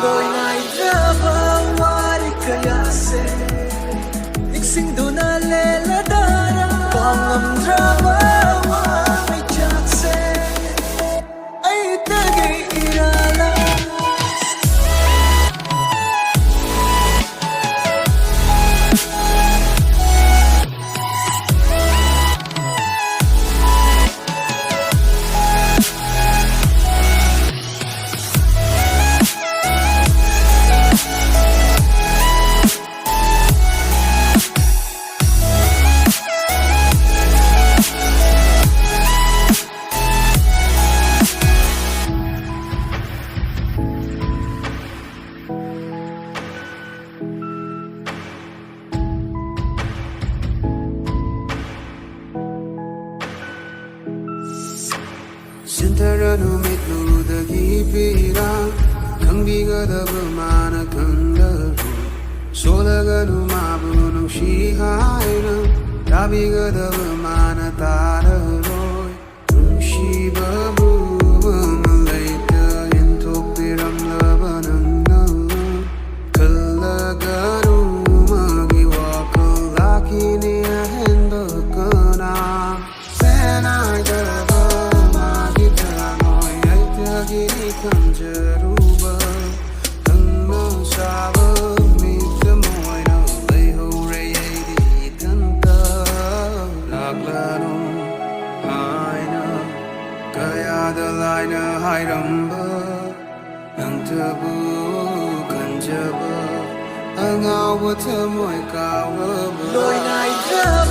Loinaidraba wari kayase Iksingduna lela dara Pangamdraba wari jakse Ay tagay irala Sintaranu mitnudagi pira Kangbigadaba mana kandaru Solaganu mabunung shihaina Tabigadaba mana tararoy Shibabu malaita Intok piram labananga Kalaganu magiwakalaki niya hendakana Senagaba Kanjaruba Tangma Saba Mita Moina Leho Rayadi Kanta Laglano Haina Kaya Dalina Hairamba Nantabu Kanjaba Angawa Tamoy Kawa Loinaidraba